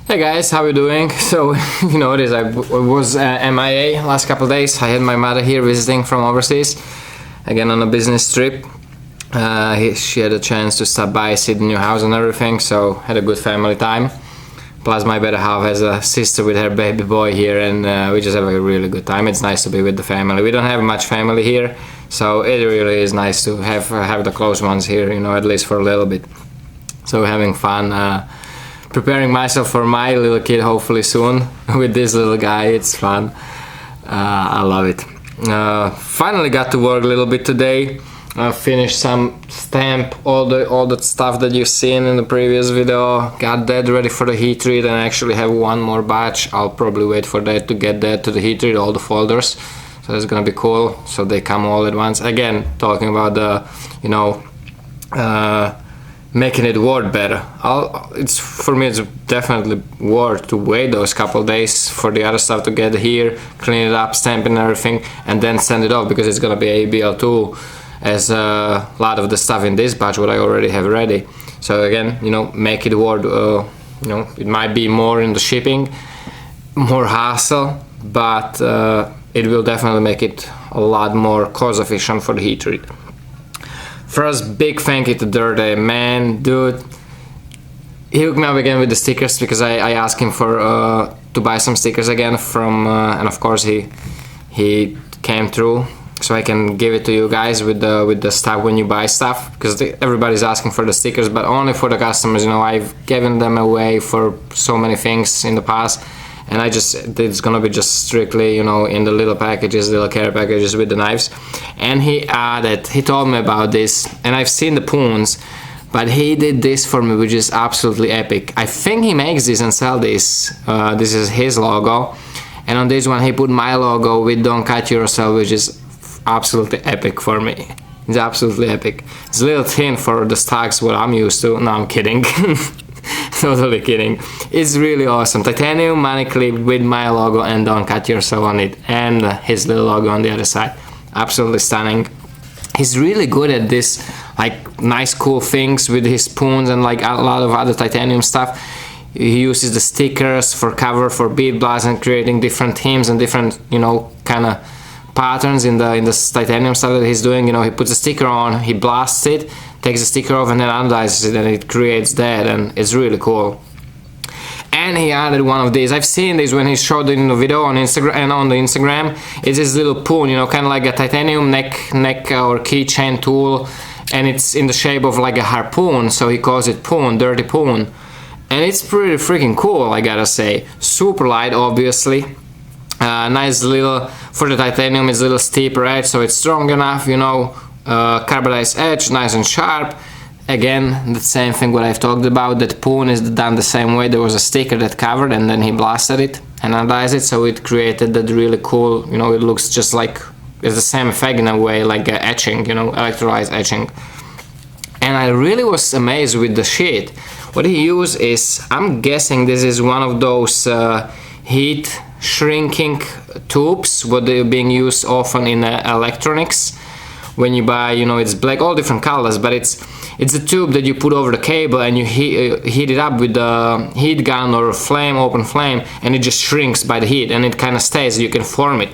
Hey guys, how you doing? So, you notice I was MIA last couple of days. I had my mother here visiting from overseas, again on a business trip. She had a chance to stop by, see the new house and everything, so had a good family time. Plus my better half has a sister with her baby boy here, and we just have a really good time. It's nice to be with the family. We don't have much family here, so it really is nice to have the close ones here, you know, at least for a little bit. So having fun. Preparing myself for my little kid hopefully soon with this little guy. It's fun. I love it. Finally got to work a little bit today. Finished some stamp all the stuff that you've seen in the previous video. Got that ready for the heat treat, and I actually have one more batch. I'll probably wait for that to get that to the heat treat, all the folders. So it's gonna be cool, so they come all at once. Again, talking about the, you know, making it work better. For me it's definitely worth to wait those couple days for the other stuff to get here, clean it up, stamp it and everything, and then send it off, because it's gonna be ABL2 as a lot of the stuff in this batch what I already have ready. So again, you know, make it work. You know, it might be more in the shipping, more hassle, but it will definitely make it a lot more cost efficient for the heat treat. First, big thank you to Dirte, man, dude. He hooked me up again with the stickers, because I asked him for to buy some stickers again from, and of course he came through, so I can give it to you guys with the stuff when you buy stuff, because everybody's asking for the stickers, but only for the customers. You know, I've given them away for so many things in the past, and it's gonna be just strictly, you know, in the little packages, little care packages with the knives. And he told me about this, and I've seen the poons, but he did this for me, which is absolutely epic. I think he makes this and sell this. This is his logo, and on this one he put my logo with "Don't Cut Yourself," which is absolutely epic for me. It's absolutely epic. It's a little thin for the stocks what I'm used to. No, I'm kidding. Totally kidding. It's really awesome. Titanium money clip with my logo and "Don't Cut Yourself" on it, and his little logo on the other side. Absolutely stunning. He's really good at this, like, nice cool things with his spoons and like a lot of other titanium stuff. He uses the stickers for cover for bead blasts and creating different themes and different, you know, kind of patterns in the titanium stuff that he's doing. You know, he puts a sticker on, he blasts it, takes the sticker off, and then anodizes it, and it creates that, and it's really cool. And he added one of these. I've seen this when he showed it in the video on Instagram, and on the Instagram. It's this little poon, you know, kind of like a titanium neck or keychain tool, and it's in the shape of like a harpoon, so he calls it poon, dirty poon. And it's pretty freaking cool, I gotta say. Super light, obviously. Nice little, for the titanium, it's a little steeper edge, so it's strong enough, you know. Carbonized edge, nice and sharp. Again, the same thing what I've talked about, that poon is done the same way. There was a sticker that covered, and then he blasted it and anodized it, so it created that really cool, you know, it looks just like, it's the same effect in a way, like etching, you know, electrolyzed etching. And I really was amazed with the sheet. What he used is, I'm guessing this is one of those heat shrinking tubes, what they're being used often in electronics. When you buy, you know, it's black, all different colors, but it's a tube that you put over the cable, and you heat it up with the heat gun or flame, open flame, and it just shrinks by the heat, and it kind of stays, you can form it.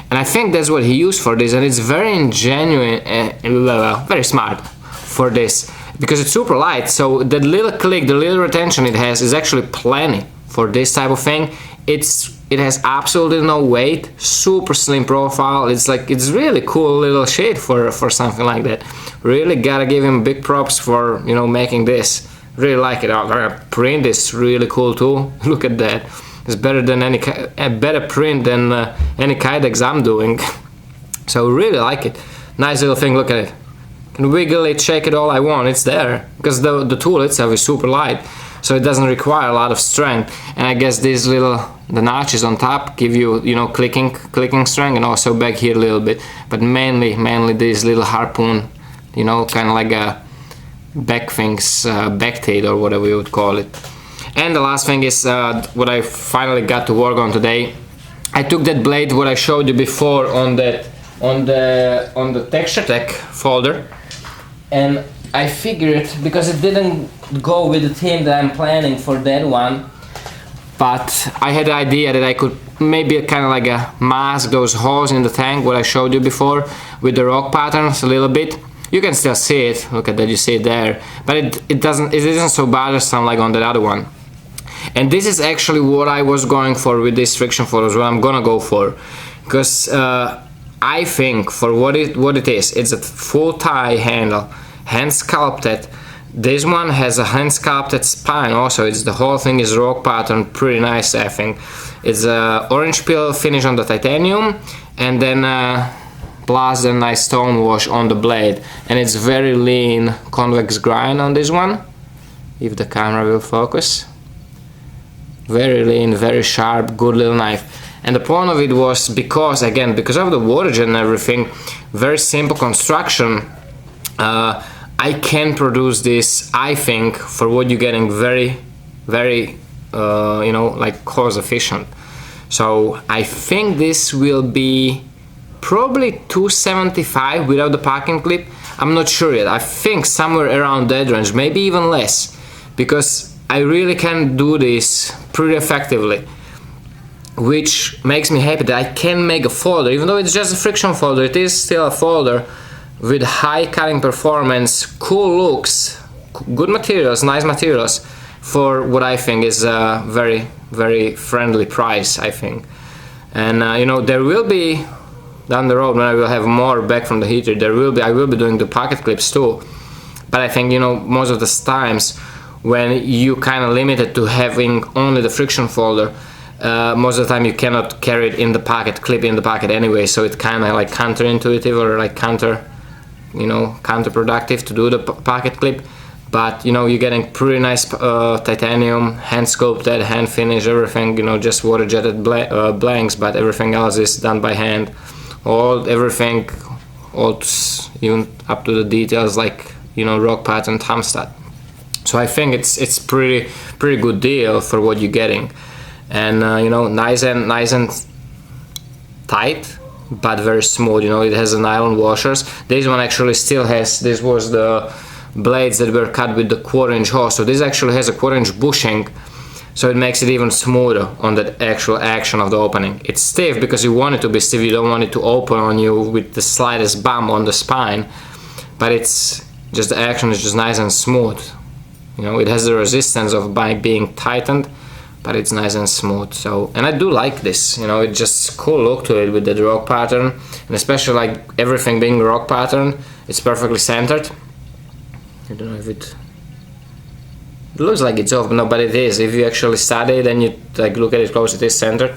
And I think that's what he used for this, and it's very ingenuine, very smart for this, because it's super light, so that little click, the little retention it has is actually plenty for this type of thing. It has absolutely no weight, super slim profile. It's like, it's really cool little shit for something like that. Really gotta give him big props for, you know, making this. Really like it. Print is really cool too. Look at that. It's better than a better print than any Kydex I'm doing. So really like it. Nice little thing. Look at it. Can wiggle it, shake it all I want. It's there because the tool itself is super light. So it doesn't require a lot of strength, and I guess these the notches on top give you, you know, clicking strength, and also back here a little bit, but mainly this little harpoon, you know, kind of like a back things, back teeth or whatever you would call it. And the last thing is what I finally got to work on today. I took that blade what I showed you before on the Texture Tech folder, and I figured, because it didn't go with the theme that I'm planning for that one, but I had the idea that I could maybe kind of like mask those holes in the tank, what I showed you before, with the rock patterns a little bit. You can still see it, look at that, you see it there, but it isn't so bothersome like on that other one. And this is actually what I was going for with this friction folders, what I'm gonna go for, because I think for what it is, it's a full tie handle, hand sculpted. This one has a hand sculpted spine also. It's the whole thing is rock pattern, pretty nice I think. It's a orange peel finish on the titanium, and then plus a nice stone wash on the blade, and it's very lean convex grind on this one, if the camera will focus. Very lean, very sharp, good little knife. And the point of it was because, again, because of the water jet and everything, very simple construction, I can produce this, I think, for what you're getting, very you know, like cost efficient. So I think this will be probably 275 without the packing clip. I'm not sure yet. I think somewhere around that range, maybe even less, because I really can do this pretty effectively, which makes me happy that I can make a folder, even though it's just a friction folder, it is still a folder with high cutting performance, cool looks, good materials, nice materials, for what I think is a very friendly price, I think. And you know, there will be down the road when I will have more back from the heater, I will be doing the pocket clips too. But I think, you know, most of the times when you kind of limited to having only the friction folder, most of the time you cannot carry it in the pocket, clip in the pocket anyway, so it's kind of like counterintuitive or like counterproductive to do the pocket clip. But you know, you're getting pretty nice titanium, hand sculpted, hand finish, everything, you know, just water jetted blanks, but everything else is done by hand. Everything, even up to the details, like, you know, rock pattern thumb stud. So I think it's pretty good deal for what you're getting, and you know, nice and tight, but very smooth. You know, it has a nylon washers. This one actually still has. This was the blades that were cut with the 1/4" hose. So this actually has a 1/4" bushing, so it makes it even smoother on the actual action of the opening. It's stiff because you want it to be stiff. You don't want it to open on you with the slightest bump on the spine, but it's just the action is just nice and smooth. You know, it has the resistance of by being tightened, but it's nice and smooth. So, and I do like this, you know, it's just cool look to it with the rock pattern, and especially like everything being rock pattern, it's perfectly centered. I don't know if it looks like it's off, but no, but it is. If you actually study it and you like look at it close, it is centered.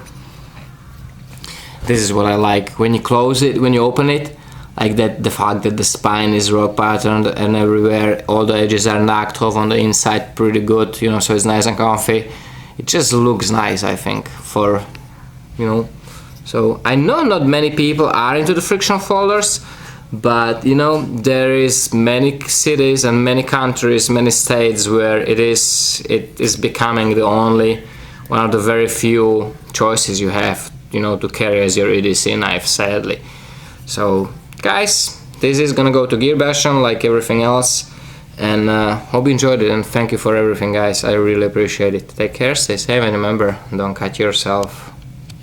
This is what I like when you close it, when you open it. Like that, the fact that the spine is rock patterned and everywhere, all the edges are knocked off on the inside pretty good, you know, so it's nice and comfy. It just looks nice, I think, for, you know. So I know not many people are into the friction folders, but you know, there is many cities and many countries, many states where it is becoming the only one of the very few choices you have, you know, to carry as your EDC knife, sadly. So guys, this is gonna go to Gear Bastion like everything else, and hope you enjoyed it, and thank you for everything, guys. I really appreciate it. Take care, stay safe, and remember, don't cut yourself.